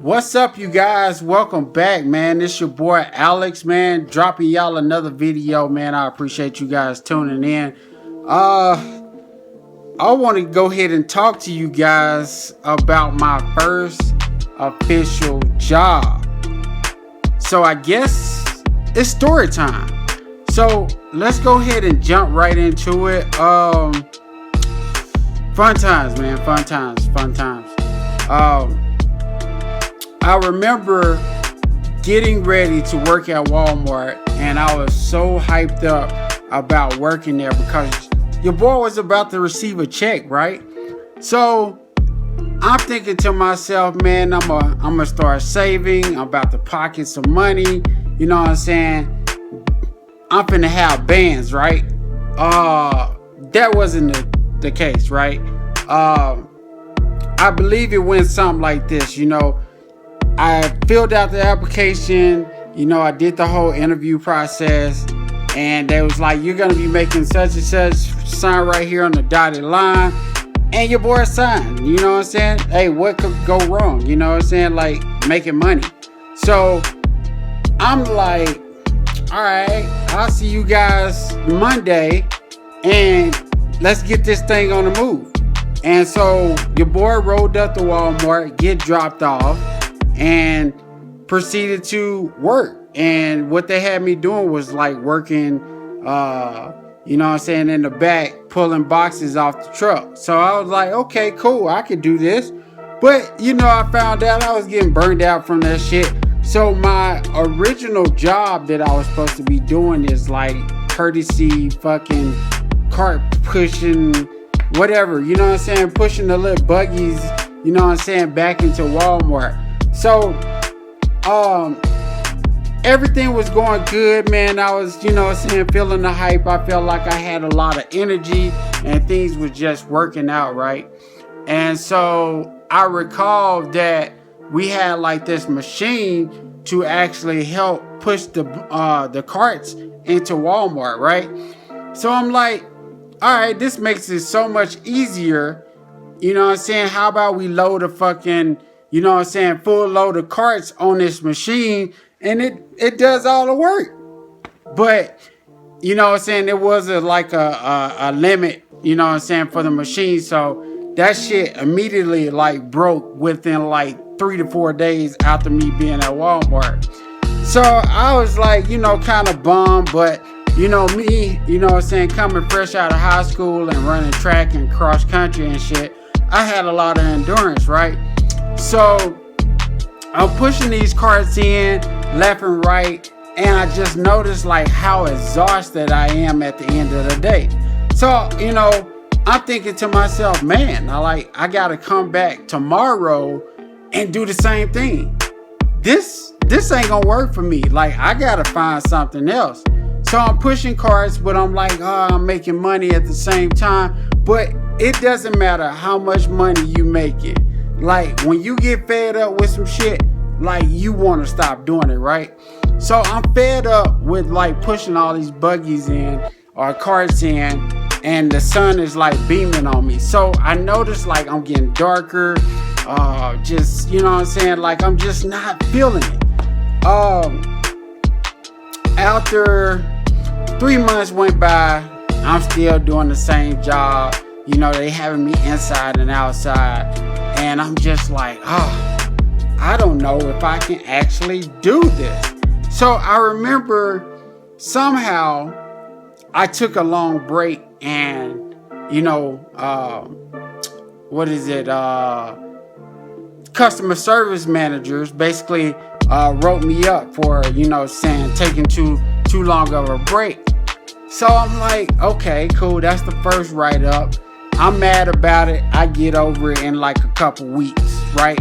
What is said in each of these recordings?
What's up, you guys? Welcome back, man. It's your boy Alex, man, dropping y'all another video, man. I appreciate you guys tuning in. I want to go ahead and talk to you guys about my first official job. So I guess it's story time. So let's go ahead and jump right into it. Fun times, man. Fun times. I remember getting ready to work at Walmart, and I was so hyped up about working there because your boy was about to receive a check, right? So I'm thinking to myself, man, I'm gonna start saving. I'm about to pocket some money. You know what I'm saying? I'm finna have bands, right? That wasn't the case, right? I believe it went something like this, you know. I filled out the application, you know, I did the whole interview process, and they was like, you're going to be making such and such, sign right here on the dotted line, and your boy signed, you know what I'm saying? Hey, what could go wrong? You know what I'm saying? Like, making money. So, I'm like, all right, I'll see you guys Monday, and let's get this thing on the move. And so, your boy rolled up to Walmart, get dropped off, and proceeded to work. And what they had me doing was like working, you know what I'm saying, in the back, pulling boxes off the truck. So I was like, okay, cool, I could do this. But, you know, I found out I was getting burned out from that shit. So my original job that I was supposed to be doing is like courtesy fucking cart pushing, whatever, you know what I'm saying, pushing the little buggies, you know what I'm saying, back into Walmart. So, everything was going good, man. I was, you know what I'm saying, feeling the hype. I felt like I had a lot of energy and things was just working out, right? And so I recall that we had like this machine to actually help push the carts into Walmart, right? So I'm like, all right, this makes it so much easier. You know what I'm saying? How about we load a fucking, you know what I'm saying, full load of carts on this machine, and it does all the work. But, you know what I'm saying, there was like a limit, you know what I'm saying, for the machine. So that shit immediately like broke within like 3 to 4 days after me being at Walmart. So I was like, you know, kind of bummed, but you know me, you know what I'm saying, coming fresh out of high school and running track and cross country and shit, I had a lot of endurance, right? So I'm pushing these carts in left and right, and I just noticed like how exhausted I am at the end of the day. So, you know, I'm thinking to myself, man, I gotta come back tomorrow and do the same thing. This ain't gonna work for me. Like, I gotta find something else. So I'm pushing carts, but I'm like, oh, I'm making money at the same time. But it doesn't matter how much money you make it. Like, when you get fed up with some shit, like, you want to stop doing it, right? So I'm fed up with like pushing all these buggies in or carts in, and the sun is like beaming on me. So I notice like I'm getting darker, just, you know what I'm saying, like I'm just not feeling it. After 3 months went by, I'm still doing the same job. You know, they having me inside and outside. And I'm just like, oh, I don't know if I can actually do this. So I remember somehow I took a long break, and, you know, customer service managers basically wrote me up for, you know, saying taking too long of a break. So I'm like, okay, cool, that's the first write-up. I'm mad about it. I get over it in like a couple weeks, right?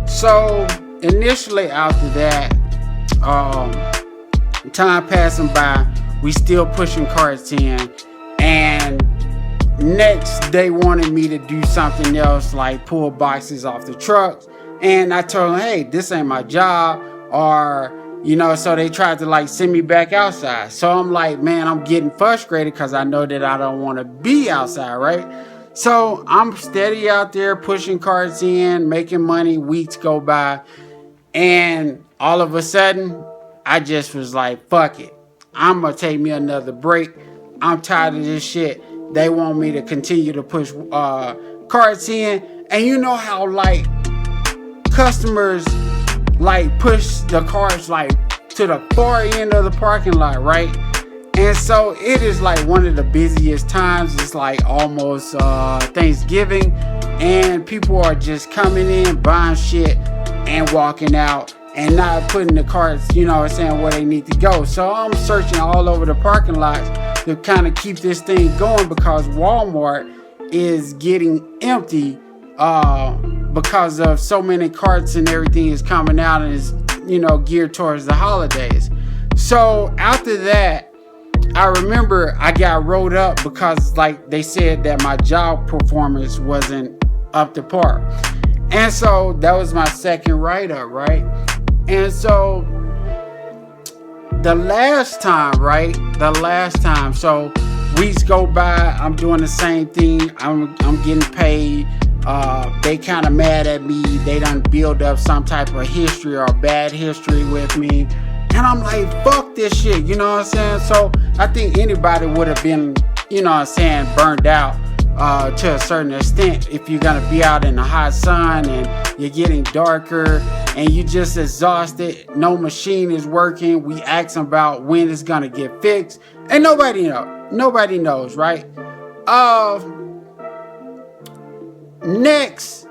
So initially after that, time passing by, we still pushing carts in, and next they wanted me to do something else, like pull boxes off the trucks. And I told them, hey, this ain't my job, or, you know, so they tried to like send me back outside. So I'm like, man, I'm getting frustrated because I know that I don't want to be outside, right? So I'm steady out there pushing carts in, making money. Weeks go by, and all of a sudden, I just was like, fuck it. I'm going to take me another break. I'm tired of this shit. They want me to continue to push carts in. And you know how, like, customers, like, push the carts, like, to the far end of the parking lot, right? And so it is like one of the busiest times. It's like almost Thanksgiving, and people are just coming in, buying shit, and walking out, and not putting the carts, you know what I'm saying, where they need to go. So I'm searching all over the parking lots to kind of keep this thing going, because Walmart is getting empty because of so many carts and everything is coming out and is, you know, geared towards the holidays. So after that, I remember I got rolled up because, like, they said that my job performance wasn't up to par. And so that was my second write-up, right? And so the last time, so weeks go by, I'm doing the same thing. I'm getting paid. They kind of mad at me. They done build up some type of history or bad history with me. And I'm like, fuck this shit, you know what I'm saying? So I think anybody would have been, you know what I'm saying, burned out to a certain extent if you're going to be out in the hot sun and you're getting darker and you just exhausted. No machine is working. We asking about when it's going to get fixed. And nobody knows, right? Next,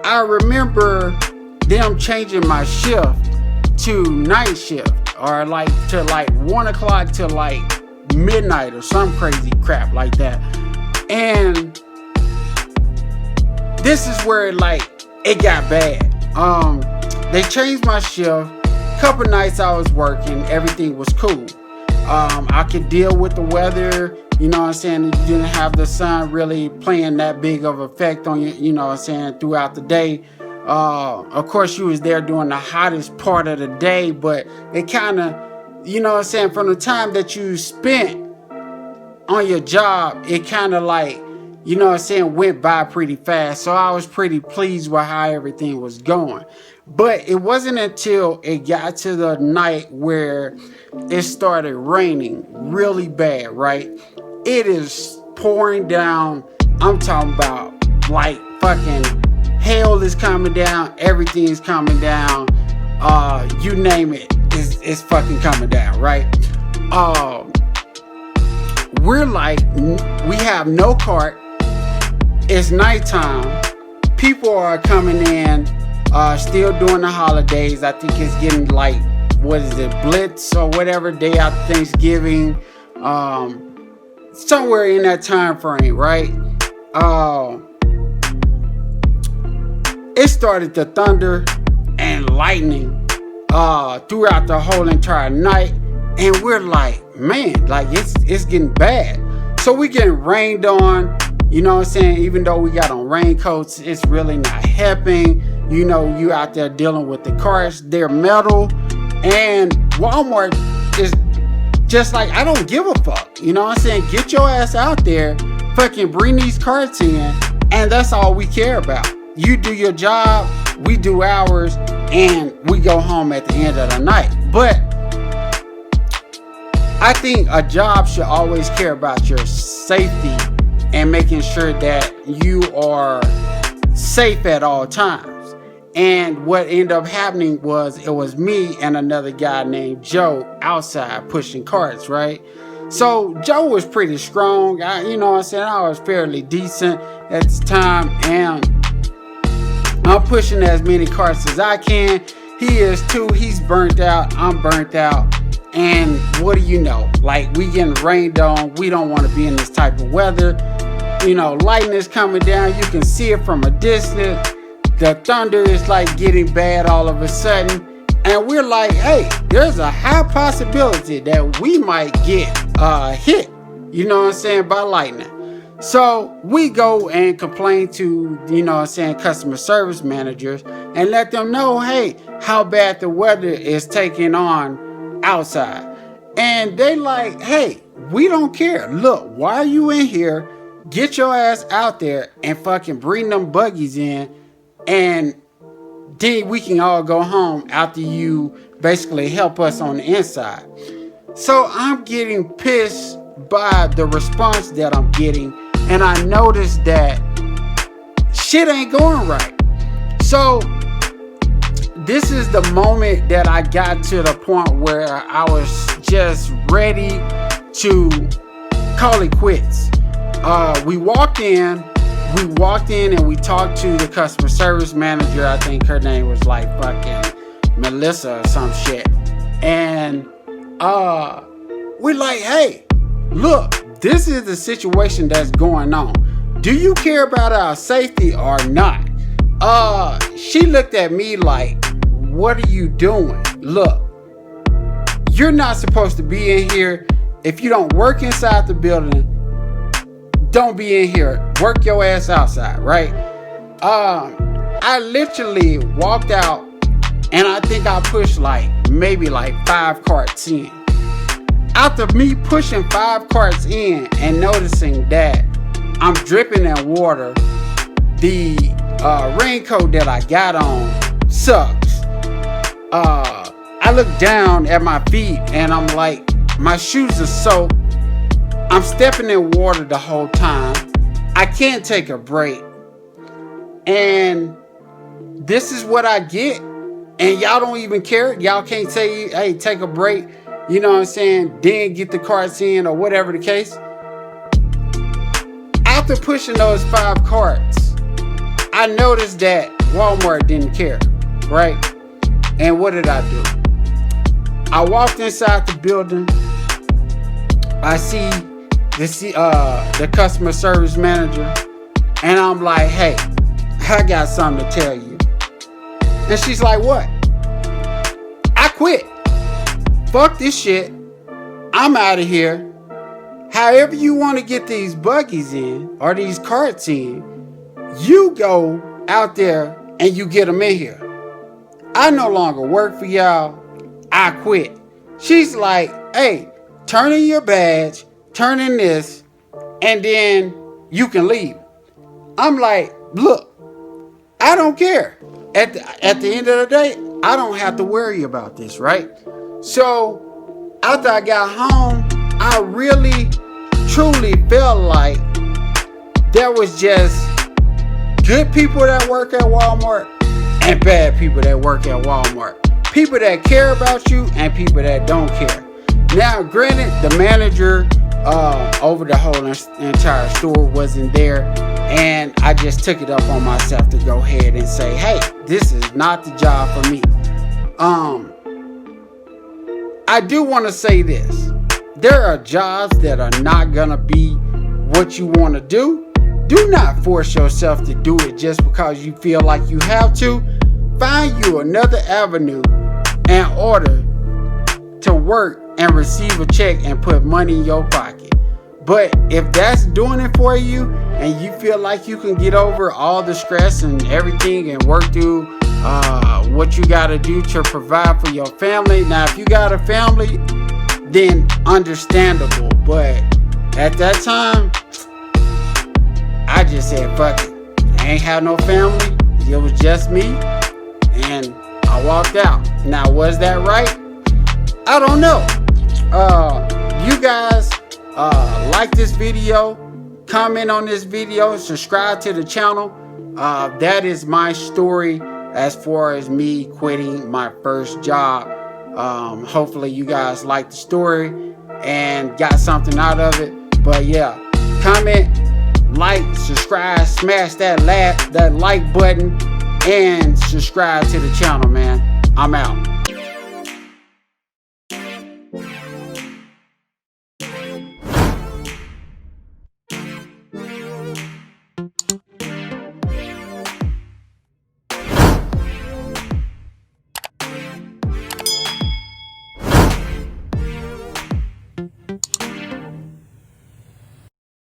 I remember them changing my shift to night shift, or like to like 1 o'clock to like midnight or some crazy crap like that. And this is where it got bad. They changed my shift. Couple nights I was working, everything was cool. I could deal with the weather, you know what I'm saying? You didn't have the sun really playing that big of effect on you, you know what I'm saying, throughout the day. Of course, you was there during the hottest part of the day, but it kind of, you know what I'm saying, from the time that you spent on your job, it kind of like, you know what I'm saying, went by pretty fast. So I was pretty pleased with how everything was going. But it wasn't until it got to the night where it started raining really bad, right? It is pouring down. I'm talking about like fucking hell is coming down, everything is coming down, you name it, it's fucking coming down, right? We're like, we have no cart, it's nighttime, people are coming in, still during the holidays. I think it's getting like, what is it, Blitz or whatever, day after Thanksgiving, somewhere in that time frame, right? It started to thunder and lightning throughout the whole entire night, and we're like, man, like it's getting bad. So we getting rained on, you know what I'm saying? Even though we got on raincoats, it's really not helping. You know, you out there dealing with the carts, they're metal, and Walmart is just like, I don't give a fuck. You know what I'm saying? Get your ass out there, fucking bring these carts in, and that's all we care about. You do your job, we do ours, and we go home at the end of the night. But I think a job should always care about your safety and making sure that you are safe at all times. And what ended up happening was, it was me and another guy named Joe outside pushing carts, right? So Joe was pretty strong. You know what I'm saying? I was fairly decent at the time, and I'm pushing as many carts as I can. He is too. He's burnt out. I'm burnt out. And what do you know? Like, we getting rained on. We don't want to be in this type of weather. You know, lightning is coming down. You can see it from a distance. The thunder is like getting bad all of a sudden. And we're like, hey, there's a high possibility that we might get hit, you know what I'm saying, by lightning. So we go and complain to, you know what I'm saying, customer service managers, and let them know, hey, how bad the weather is taking on outside. And they like, hey, we don't care. Look, why are you in here? Get your ass out there and fucking bring them buggies in, and then we can all go home after you basically help us on the inside. So I'm getting pissed by the response that I'm getting, and I noticed that shit ain't going right. So this is the moment that I got to the point where I was just ready to call it quits. We walked in and we talked to the customer service manager. I think her name was like fucking Melissa or some shit. And we're like, hey, look, this is the situation that's going on. Do you care about our safety or not? She looked at me like, what are you doing? Look, you're not supposed to be in here. If you don't work inside the building, don't be in here. Work your ass outside, right? I literally walked out, and I think I pushed maybe 5 carts in. After me pushing 5 carts in and noticing that I'm dripping in water, the raincoat that I got on sucks. I look down at my feet and I'm like, my shoes are soaked. I'm stepping in water the whole time. I can't take a break. And this is what I get. And y'all don't even care. Y'all can't say, hey, take a break. You know what I'm saying? Then get the carts in or whatever the case. After pushing those 5 carts, I noticed that Walmart didn't care, right? And what did I do? I walked inside the building. I see the customer service manager, and I'm like, hey, I got something to tell you. And she's like, what? I quit. Fuck this shit. I'm out of here. However you want to get these buggies in or these carts in, you go out there and you get them in here. I no longer work for y'all. I quit. She's like, hey, turn in your badge, turn in this, and then you can leave. I'm like, look, I don't care. At the end of the day, I don't have to worry about this, right? So after I got home, I really, truly felt like there was just good people that work at Walmart and bad people that work at Walmart. People that care about you and people that don't care. Now, granted, the manager over the whole entire store wasn't there, and I just took it up on myself to go ahead and say, hey, this is not the job for me. I do want to say this. There are jobs that are not going to be what you want to do. Do not force yourself to do it just because you feel like you have to. Find you another avenue in order to work and receive a check and put money in your pocket. But if that's doing it for you and you feel like you can get over all the stress and everything and work through what you got to do to provide for your family. Now, if you got a family, then understandable. But at that time, I just said, fuck it. I ain't have no family. It was just me. And I walked out. Now, was that right? I don't know. You guys like this video, comment on this video, subscribe to the channel. That is my story as far as me quitting my first job. Hopefully you guys like the story and got something out of it. But yeah, comment, like, subscribe, smash that like button, and subscribe to the channel, man. I'm out.